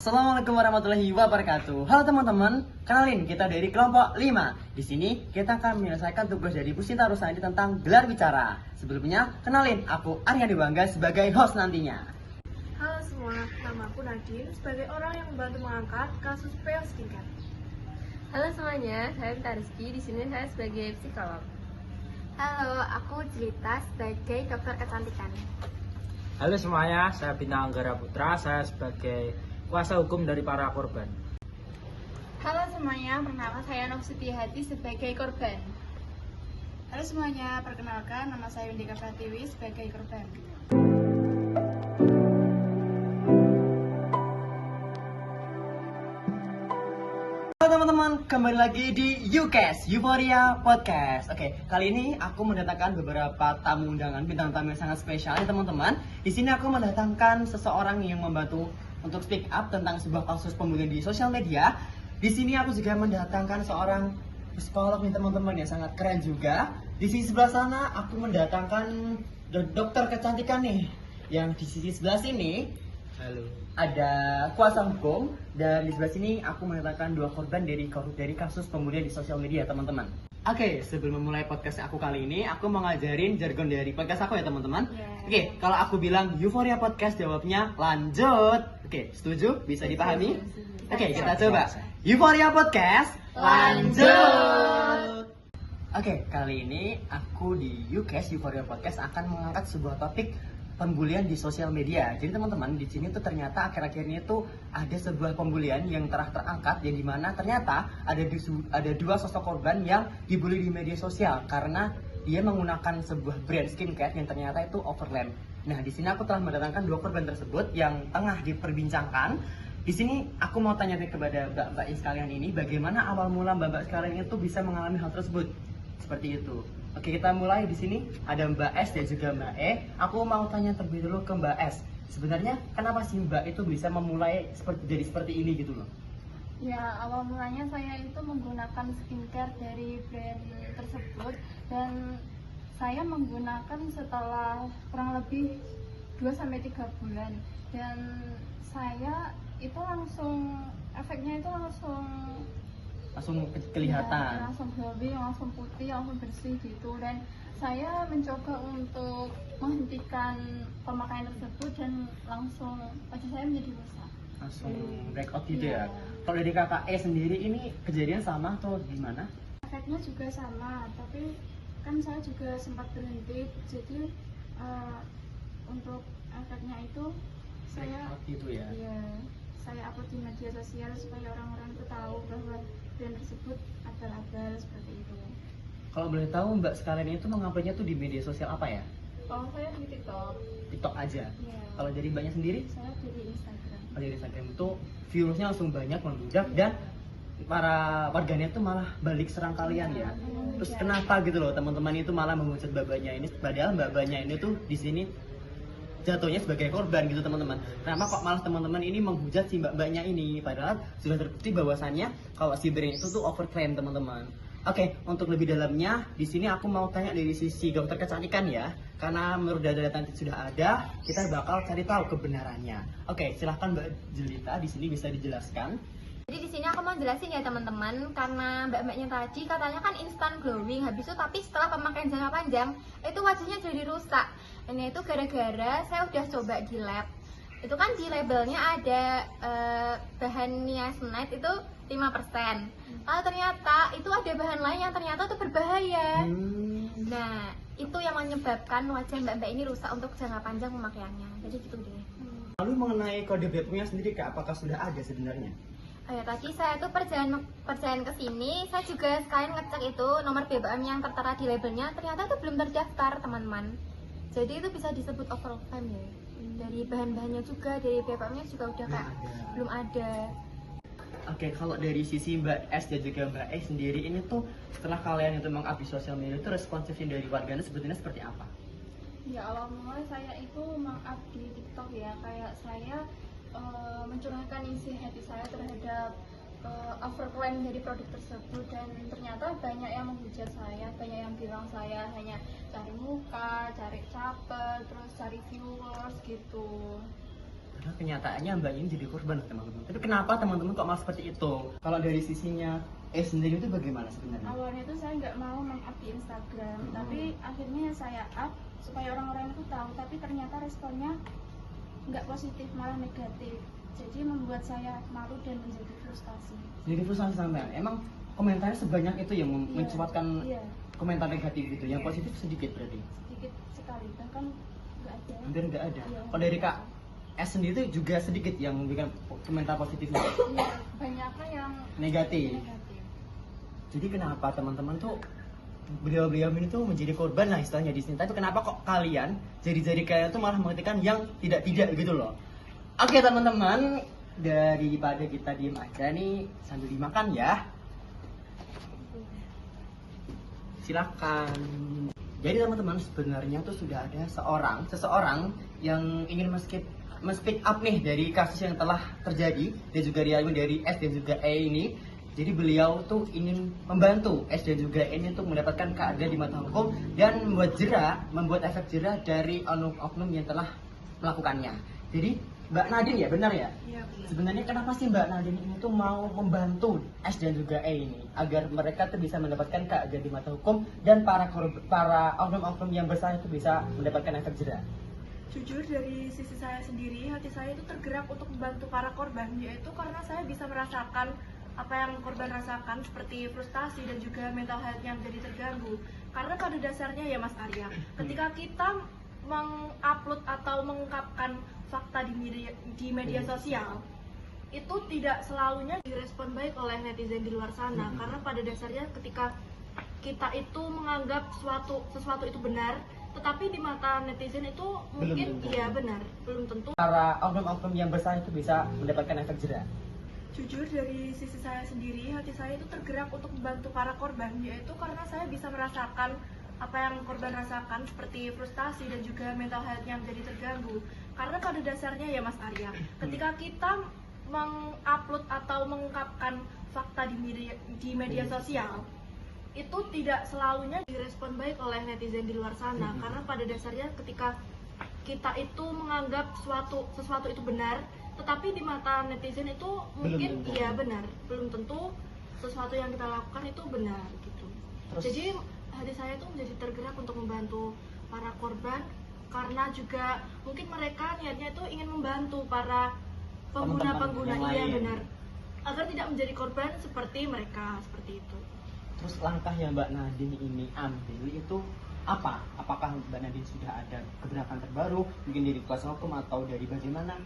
Assalamualaikum warahmatullahi wabarakatuh. Halo teman-teman, kenalin kita dari kelompok 5. Di sini kita akan menyelesaikan tugas dari Bu Sinta Rusandi tentang gelar bicara. Sebelumnya, kenalin aku Arya Dewangga sebagai host nantinya. Halo semua, nama aku Nadine sebagai orang yang membantu mengangkat kasus PL Skincare. Halo semuanya, saya Vita Rizky. Di sini saya sebagai psikolog. Halo, aku Jelita sebagai dokter kecantikan. Halo semuanya, saya Bintang Anggara Putra, saya sebagai kuasa hukum dari para korban. Halo semuanya, perkenalkan saya Novsiti Hati sebagai korban. Halo semuanya, perkenalkan nama saya Windika Pratiwi sebagai korban. Halo teman-teman, kembali lagi di UCAS, Euphoria Podcast. Oke, kali ini aku mendatangkan beberapa tamu undangan, bintang tamu yang sangat spesial ya teman-teman. Di sini aku mendatangkan seseorang yang membantu untuk speak up tentang sebuah kasus pembunuhan di sosial media. Di sini aku juga mendatangkan seorang psikolog nih teman-teman yang sangat keren juga. Di sisi sebelah sana aku mendatangkan dokter kecantikan nih. Yang di sisi sebelah sini Halo. ada kuasa hukum, dan di sebelah sini aku mendatangkan dua korban dari kasus pembunuhan di sosial media teman-teman. Oke, sebelum memulai podcast aku kali ini, aku mau ngajarin jargon dari podcast aku ya teman-teman. Oke, kalau aku bilang Euphoria Podcast, jawabnya lanjut. Oke, setuju? Bisa dipahami? Oke, kita coba. Euphoria Podcast, lanjut. Oke, kali ini aku di UCAS Euphoria Podcast akan mengangkat sebuah topik pembulian di sosial media. Jadi teman-teman, di sini tuh ternyata akhir-akhir ini tuh ada sebuah pembulian yang terangkat, yang dimana ternyata ada dua sosok korban yang dibully di media sosial karena dia menggunakan sebuah brand skincare yang ternyata itu overlap. Nah, di sini aku telah mendatangkan dua korban tersebut yang tengah diperbincangkan. Di sini aku mau tanya kepada mbak-mbak sekalian ini, bagaimana awal mula mbak-mbak sekalian itu bisa mengalami hal tersebut? Seperti itu. Oke, kita mulai di sini. Ada Mbak S dan juga Mbak E. Aku mau tanya terlebih dulu ke Mbak S. Sebenarnya kenapa sih Mbak itu bisa memulai seperti ini gitu loh? Ya, awal mulanya saya itu menggunakan skincare dari brand tersebut, dan saya menggunakan setelah kurang lebih 2-3 bulan, dan saya itu efeknya itu langsung kelihatan. ya, langsung glowing, langsung putih, langsung bersih gitu. Dan saya mencoba untuk menghentikan pemakaian tersebut dan langsung wajah saya menjadi rusak. Langsung breakout gitu Iya. ya. Kalau dari kakak E sendiri ini kejadian sama atau gimana? Efeknya juga sama, tapi kan saya juga sempat berhenti, jadi untuk efeknya itu saya Breakout gitu ya. saya upload di media sosial supaya orang-orang itu tahu bahwa brand tersebut abal-abal seperti itu. Kalau boleh tahu Mbak sekalian itu menguploadnya tuh di media sosial apa ya? Kalau saya di TikTok, TikTok aja. ya, Kalau dari Mbaknya sendiri? saya dari Instagram. Kalau dari Instagram itu viewersnya langsung banyak membludak dan para warganet tuh malah balik serang kalian ya. Terus kenapa gitu loh teman-teman itu malah menghujat mbak-mbaknya ini, padahal mbak-mbaknya ini tuh di sini jatuhnya sebagai korban gitu teman-teman. Kenapa kok malah teman-teman ini menghujat si mbak-mbaknya ini, padahal sudah terbukti bahwasannya kalau si brand itu tuh overclaim teman-teman. Oke, untuk lebih dalamnya di sini aku mau tanya dari sisi dokter kecantikan ya, karena menurut data-data yang sudah ada, kita bakal cari tahu kebenarannya. Oke, silahkan Mbak Jelita di sini bisa dijelaskan. Jadi di sini aku mau jelasin ya teman-teman, karena mbak-mbaknya tadi katanya kan instant glowing, habis itu tapi setelah pemakaian jangka panjang itu wajahnya jadi rusak. Ini itu gara-gara saya udah coba di lab. Itu kan di labelnya ada bahan niacinamide itu 5%. Ternyata itu ada bahan lain yang ternyata itu berbahaya. Nah, itu yang menyebabkan wajah mbak-mbak ini rusak untuk jangka panjang pemakaiannya. Jadi gitu deh. Lalu mengenai kode BPOM-nya sendiri Kak, apakah sudah ada sebenarnya? Tadi saya tuh perjalanan ke sini, saya juga sekalian ngecek itu nomor BBM yang tertera di labelnya, ternyata itu belum terdaftar teman-teman. Jadi itu bisa disebut overclaim ya. Dari bahan-bahannya juga, dari BBM-nya juga udah kayak belum ada. Oke, kalau dari sisi Mbak S dan juga Mbak E sendiri ini tuh setelah kalian itu mengupdate sosial media itu responsifnya dari warganet sebetulnya seperti apa? Ya, awal mulai saya itu meng-up di TikTok ya, kayak saya mencurahkan isi hati saya terhadap overclaim dari produk tersebut, dan ternyata banyak yang menghujat saya, banyak yang bilang saya hanya cari muka, cari caper, terus cari viewers gitu. Karena kenyataannya Mbak ini jadi korban teman-teman. Tapi kenapa teman-teman kok mau seperti itu? Kalau dari sisinya sendiri itu bagaimana sebenarnya? Awalnya tuh saya nggak mau meng-up di Instagram, tapi akhirnya saya up supaya orang-orang itu tahu, tapi ternyata responnya nggak positif, malah negatif. Jadi membuat saya malu dan menjadi frustasi. Jadi frustasi sampean. Emang komentarnya sebanyak itu yang Iya. mencuatkan Iya, komentar negatif gitu. Yang positif sedikit berarti. sedikit sekali, bahkan nggak ada. Hampir nggak ada. Iya. Kalau dari Kak S sendiri itu juga sedikit yang memberikan komentar positifnya. Iya, banyaknya yang Negatif. negatif. Jadi kenapa teman-teman tuh beliau-beliau ini tuh menjadi korban lah istilahnya di sini. Tapi kenapa kok kalian jadi kalian tuh malah mengetikkan yang tidak gitu loh? Oke teman-teman, daripada kita diem aja nih sambil dimakan ya. Silakan. Jadi teman-teman sebenarnya tuh sudah ada seseorang yang ingin men-speak up nih dari kasus yang telah terjadi dan juga dialami dari S dan juga E ini. Jadi beliau tuh ingin membantu S dan juga E ini untuk mendapatkan keadilan di mata hukum dan membuat efek jerah dari oknum-oknum yang telah melakukannya. Jadi Mbak Nadine ya, benar ya? Iya benar. Sebenarnya kenapa sih Mbak Nadine ini tuh mau membantu S dan juga E ini agar mereka tuh bisa mendapatkan keadilan di mata hukum dan para oknum-oknum yang bersalah itu bisa mendapatkan efek jerah? Jujur dari sisi saya sendiri, hati saya itu tergerak untuk membantu para korban, yaitu karena saya bisa merasakan apa yang korban rasakan seperti frustasi dan juga mental health yang jadi terganggu. Karena pada dasarnya ya Mas Arya, ketika kita mengupload atau mengungkapkan fakta di media sosial, itu tidak selalunya direspon baik oleh netizen di luar sana. Karena pada dasarnya ketika kita itu menganggap sesuatu itu benar, tetapi di mata netizen itu mungkin tentu. iya benar, belum tentu. Para oknum-oknum yang bersalah itu bisa mendapatkan efek jerah? Jujur dari sisi saya sendiri, hati saya itu tergerak untuk membantu para korban, yaitu karena saya bisa merasakan apa yang korban rasakan seperti frustasi dan juga mental health yang jadi terganggu. Karena pada dasarnya ya Mas Arya, ketika kita mengupload atau mengungkapkan fakta di media sosial, itu tidak selalunya direspon baik oleh netizen di luar sana. Karena pada dasarnya ketika kita itu menganggap sesuatu itu benar, tetapi di mata netizen itu mungkin tentu. iya benar, belum tentu sesuatu yang kita lakukan itu benar gitu. Terus- Jadi hati saya itu menjadi tergerak untuk membantu para korban, karena juga mungkin mereka niatnya itu ingin membantu para pengguna-pengguna, yang iya lain. benar, agar tidak menjadi korban seperti mereka, seperti itu. Terus langkah yang Mbak Nadine ini ambil itu apa? Apakah Mbak Nadine sudah ada gebrakan terbaru, mungkin dari kuasa hukum atau dari bagaimana?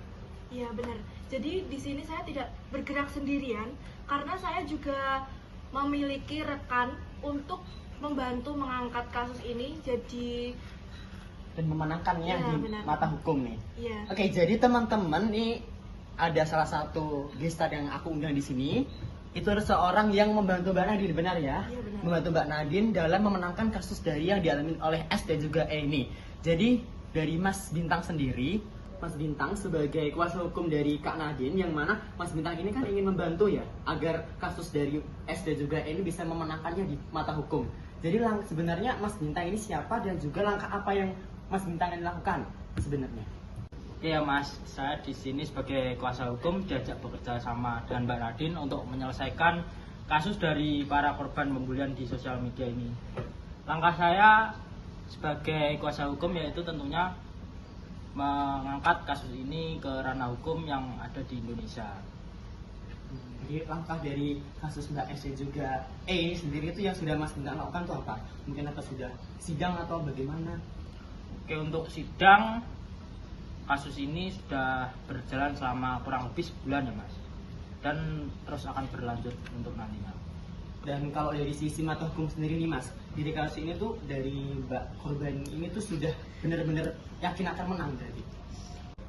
Iya benar. Jadi di sini saya tidak bergerak sendirian karena saya juga memiliki rekan untuk membantu mengangkat kasus ini jadi Dan memenangkannya Iya, di benar. mata hukum nih. iya. Oke, jadi teman-teman nih ada salah satu gestar yang aku undang di sini. Itu ada seorang yang membantu Mbak Nadine, benar ya? Iya, benar. Membantu Mbak Nadine dalam memenangkan kasus dari yang dialami oleh S dan juga E ini. Jadi dari Mas Bintang sendiri, Mas Bintang sebagai kuasa hukum dari Kak Nadine, yang mana Mas Bintang ini kan ingin membantu ya agar kasus dari S dan juga E ini bisa memenangkannya di mata hukum. Jadi sebenarnya Mas Bintang ini siapa dan juga langkah apa yang Mas Bintang ini lakukan sebenarnya? Iya Mas, saya di sini sebagai kuasa hukum diajak bekerja sama dengan Mbak Nadine untuk menyelesaikan kasus dari para korban pembulian di sosial media ini. Langkah saya sebagai kuasa hukum yaitu tentunya mengangkat kasus ini ke ranah hukum yang ada di Indonesia. Jadi langkah dari kasus Mbak S dan juga E sendiri itu yang sudah Mas Bintang lakukan itu apa? Mungkin apa sudah sidang atau bagaimana? Oke, untuk sidang kasus ini sudah berjalan selama kurang lebih sebulan ya Mas, dan terus akan berlanjut untuk nantinya. Dan kalau dari sisi mata hukum sendiri nih Mas, di kasus ini tuh dari Mbak korban ini tuh sudah benar-benar yakin akan menang berarti?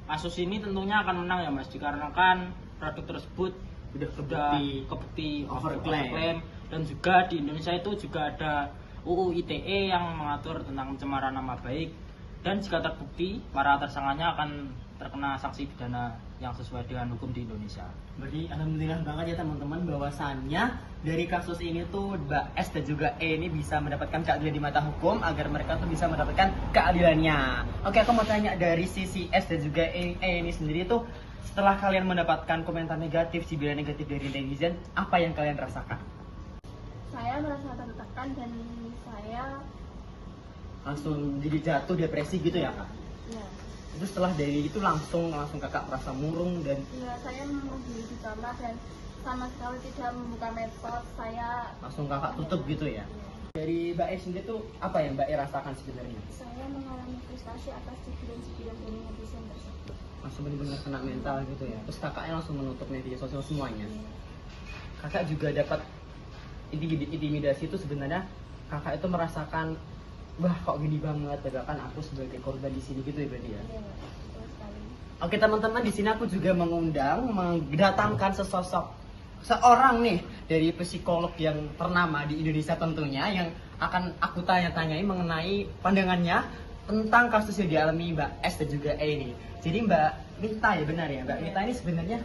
Kasus ini tentunya akan menang ya Mas, dikarenakan produk tersebut sudah kebukti overclaim. dan juga di Indonesia itu juga ada UU ITE yang mengatur tentang pencemaran nama baik, dan jika terbukti para tersangkanya akan terkena sanksi pidana yang sesuai dengan hukum di Indonesia. Berarti alhamdulillah banget ya teman-teman bahwasannya dari kasus ini tuh Mbak S dan juga E ini bisa mendapatkan keadilan di mata hukum agar mereka tuh bisa mendapatkan keadilannya. Oke, aku mau tanya dari sisi S dan juga E ini sendiri tuh setelah kalian mendapatkan komentar negatif, cibiran negatif dari netizen, apa yang kalian rasakan? Saya merasa tertekan dan saya Langsung jadi jatuh depresi gitu ya kak? ya, Itu setelah dari itu langsung kakak merasa murung dan ya saya mengunjungi di kamar dan sama sekali tidak membuka medsos. Saya langsung kakak tutup gitu ya? Dari Mbak E sendiri tuh apa yang Mbak E rasakan sebenarnya? saya mengalami frustasi atas cibiran-cibiran dari netizen tersebut. Langsung benar-benar kena mental gitu ya? Terus kakaknya langsung menutup media sosial semuanya? Kakak juga dapat intimidasi itu sebenarnya kakak itu merasakan wah kok gini banget, padahal kan aku sebagai korban di sini gitu ya berarti ya? Iya, betul sekali. Oke teman-teman, di sini aku juga mendatangkan seorang nih dari psikolog yang ternama di Indonesia tentunya yang akan aku tanya-tanyai mengenai pandangannya tentang kasus yang dialami Mbak S dan juga E ini. Jadi Mbak Mita ya benar ya, Mbak Mita ini sebenarnya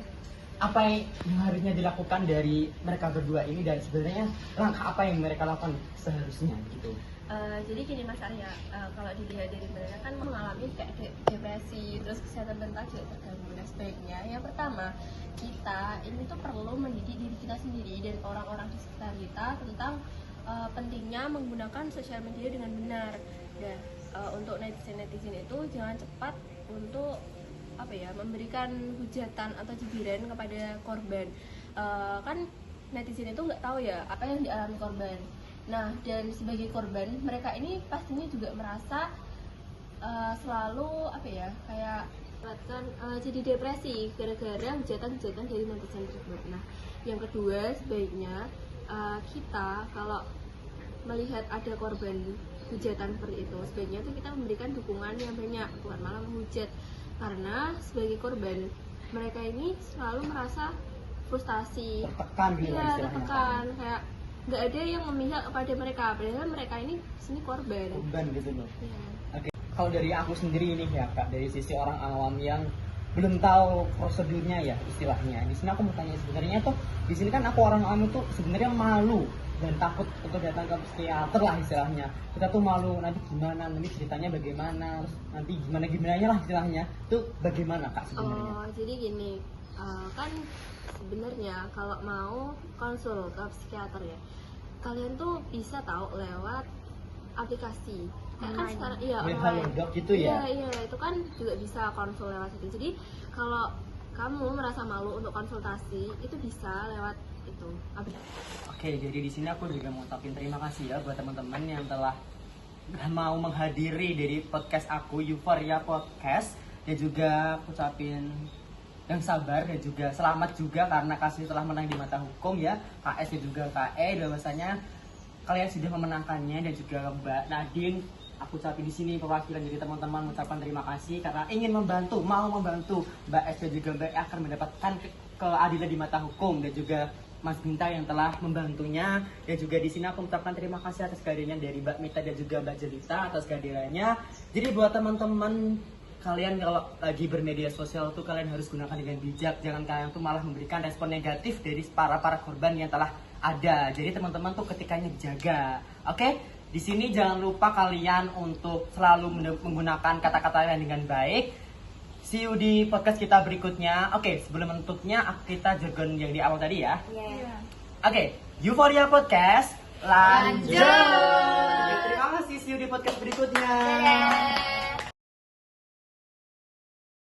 apa yang harusnya dilakukan dari mereka berdua ini dan sebenarnya langkah apa yang mereka lakukan seharusnya gitu. Jadi gini Mas Arya, kalau dilihat dari mereka kan mengalami kayak depresi, terus kesehatan mental juga terganggu. Nah sebaiknya yang pertama kita ini tuh perlu mendidik diri kita sendiri dan orang-orang di sekitar kita tentang pentingnya menggunakan sosial media dengan benar. Dan untuk netizen itu jangan cepat untuk memberikan hujatan atau cibiran kepada korban. Kan netizen itu nggak tahu ya apa yang dialami korban. Nah, dan sebagai korban, mereka ini pastinya juga merasa selalu kayak jadi depresi gara-gara hujatan-hujatan dari netizen tersebut. Nah, yang kedua sebaiknya kita kalau melihat ada korban hujatan seperti itu, sebaiknya tuh kita memberikan dukungan yang banyak, bukan malah menghujat. Karena sebagai korban, mereka ini selalu merasa frustasi, Tertekan gitu iya, istilahnya. tertekan, kayak nggak ada yang memihak kepada mereka, padahal mereka ini sini korban. Korban gitu loh. Iya. Oke. Kalau dari aku sendiri ini ya kak, dari sisi orang awam yang belum tahu prosedurnya ya istilahnya. Di sini aku mau tanya sebenarnya tuh, di sini kan aku orang awam itu sebenarnya malu dan takut untuk datang ke psikiater lah istilahnya. Kita tuh malu nanti gimana, nanti ceritanya bagaimana, terus nanti gimana lah istilahnya. Itu bagaimana kak sebenarnya? Oh, jadi gini, kan sebenarnya kalau mau konsul ke psikiater ya, kalian tuh bisa tahu lewat aplikasi. Kayak kan Online. sekarang iya Web online. Halodoc gitu ya? Iya, itu kan juga bisa konsul lewat itu. Jadi kalau kamu merasa malu untuk konsultasi, itu bisa lewat itu. Oke, jadi di sini aku juga mau ucapin terima kasih ya buat teman-teman yang telah mau menghadiri dari podcast aku Euphoria Podcast, dan juga aku ucapin yang sabar dan juga selamat juga karena kasus telah menang di mata hukum ya, KS dan juga KE, bahwasanya kalian sudah memenangkannya, dan juga Mbak Nadine. Aku ucapin di sini perwakilan dari teman-teman mengucapkan terima kasih karena ingin membantu, mau membantu Mbak S dan juga Mbak E akan mendapatkan keadilan di mata hukum, dan juga Mas Binta yang telah membantunya. Dan juga di sini aku mengucapkan terima kasih atas kehadirannya dari Mbak Mita dan juga Mbak Jelita atas kehadirannya. Jadi buat teman-teman, kalian kalau lagi bermedia sosial tuh kalian harus gunakan dengan bijak, jangan kalian tuh malah memberikan respon negatif dari para korban yang telah ada. Jadi teman-teman tuh ketikanya dijaga. Oke? Di sini jangan lupa kalian untuk selalu menggunakan kata-kata yang dengan baik. See you di podcast kita berikutnya. Oke, sebelum menutupnya kita jargon yang di awal tadi ya. Iya. Oke, Euphoria Podcast lanjut. Lanjut. Terima kasih, see you di podcast berikutnya. Dadah.